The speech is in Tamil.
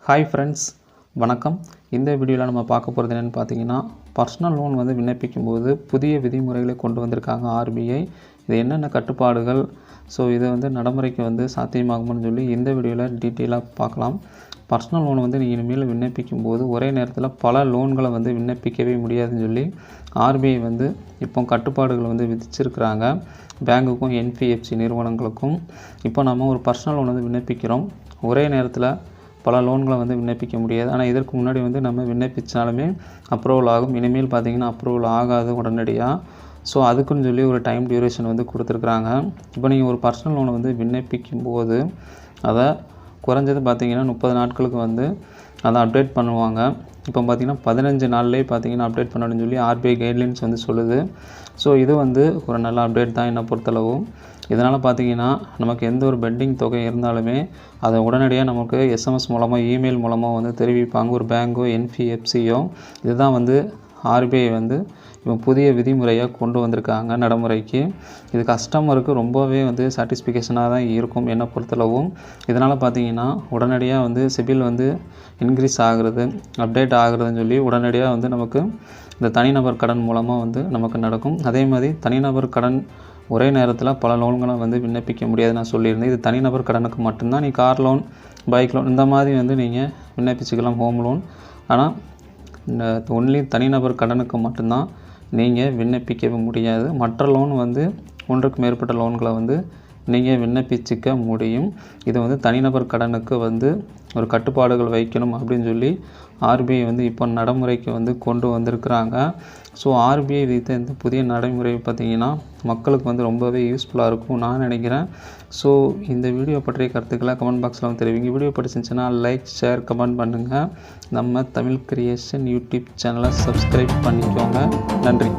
ஹாய் ஃப்ரெண்ட்ஸ், வணக்கம். இந்த வீடியோவில் நம்ம பார்க்க போகிறது என்னென்னு பார்த்தீங்கன்னா, பர்சனல் லோன் வந்து விண்ணப்பிக்கும் போது புதிய விதிமுறைகளை கொண்டு வந்திருக்காங்க ஆர்பிஐ. இது என்னென்ன கட்டுப்பாடுகள், இது வந்து நடைமுறைக்கு வந்து சாத்தியமாகும்னு சொல்லி இந்த வீடியோவில் டீட்டெயிலாக பார்க்கலாம். பர்சனல் லோன் வந்து நீங்கள் இனிமேல் விண்ணப்பிக்கும் போது ஒரே நேரத்தில் பல லோன்களை வந்து விண்ணப்பிக்கவே முடியாதுன்னு சொல்லி ஆர்பிஐ வந்து இப்போ கட்டுப்பாடுகள் வந்து விதிச்சிருக்கிறாங்க. பேங்குக்கும் என்பிஎஃப்சி நிறுவனங்களுக்கும் இப்போ நம்ம ஒரு பர்சனல் லோன் வந்து விண்ணப்பிக்கிறோம். ஒரே நேரத்தில் பல லோன்களை வந்து விண்ணப்பிக்க முடியாது. ஆனால் இதற்கு முன்னாடி வந்து நம்ம விண்ணப்பித்தாலுமே அப்ரூவல் ஆகும். இனிமேல் பார்த்திங்கன்னா அப்ரூவல் ஆகாது உடனடியாக. அதுக்குன்னு சொல்லி ஒரு டைம் டியூரேஷன் வந்து கொடுத்துருக்குறாங்க. இப்போ நீங்கள் ஒரு பர்சனல் லோனை வந்து விண்ணப்பிக்கும் போது அதை குறைஞ்சது பார்த்திங்கன்னா 30 நாட்களுக்கு வந்து அதை அப்டேட் பண்ணுவாங்க. இப்போ பார்த்திங்கன்னா 15 நாள்லேயே பார்த்திங்கன்னா அப்டேட் பண்ணணும்னு சொல்லி ஆர்பிஐ கைட்லைன்ஸ் வந்து சொல்லுது. இது வந்து ஒரு நல்ல அப்டேட் தான் என்னை பொறுத்தளவும். இதனால் பார்த்திங்கன்னா நமக்கு எந்த ஒரு பெண்டிங் தொகை இருந்தாலுமே அதை உடனடியாக நமக்கு எஸ்எம்எஸ் மூலமாக இமெயில் மூலமாக வந்து தெரிவிப்பாங்க. ஒரு பேங்கோ என்பிஎஃப்சியோ இதுதான் வந்து ஆர்பிஐ வந்து இப்போ புதிய விதிமுறையாக கொண்டு வந்திருக்காங்க நடைமுறைக்கு. இது கஸ்டமருக்கு ரொம்பவே வந்து சாட்டிஸ்ஃபிகேஷனாக தான் இருக்கும் என்னை பொறுத்தளவும். இதனால் பார்த்திங்கன்னா உடனடியாக வந்து சிபில் வந்து இன்க்ரீஸ் ஆகிறது, அப்டேட் ஆகுறதுன்னு சொல்லி உடனடியாக வந்து நமக்கு இந்த தனிநபர் கடன் மூலமாக வந்து நமக்கு நடக்கும். அதே மாதிரி தனிநபர் கடன் ஒரே நேரத்தில் பல லோன்களை வந்து விண்ணப்பிக்க முடியாது நான் சொல்லியிருந்தேன். இது தனிநபர் கடனுக்கு மட்டும்தான். நீ கார் லோன், பைக் லோன் இந்த மாதிரி வந்து நீங்கள் விண்ணப்பிச்சுக்கலாம், ஹோம் லோன். ஆனால் இந்த ஒன்லி தனிநபர் கடனுக்கு மட்டும்தான் நீங்கள் விண்ணப்பிக்கவே முடியாது. மற்ற லோன் வந்து ஒன்றுக்கு மேற்பட்ட லோன்களை வந்து நீங்கள் விண்ணப்பிச்சிக்க முடியும். இது வந்து தனிநபர் கடனுக்கு வந்து ஒரு கட்டுப்பாடுகள் வைக்கணும் அப்படின்னு சொல்லி ஆர்பிஐ வந்து இப்போ நடைமுறைக்கு வந்து கொண்டு வந்திருக்கிறாங்க. ஆர்பிஐ விதித்த இந்த புதிய நடைமுறை பார்த்திங்கன்னா மக்களுக்கு வந்து ரொம்பவே யூஸ்ஃபுல்லாக இருக்கும் நான் நினைக்கிறேன். இந்த வீடியோ பற்றிய கருத்துக்களை கமெண்ட் பாக்ஸில் வந்து தெரிவிங்க. வீடியோ பிடிச்சிருந்துச்சுன்னா லைக், ஷேர், கமெண்ட் பண்ணுங்கள். நம்ம தமிழ் கிரியேஷன் யூடியூப் சேனலை சப்ஸ்கிரைப் பண்ணிக்கோங்க. நன்றி.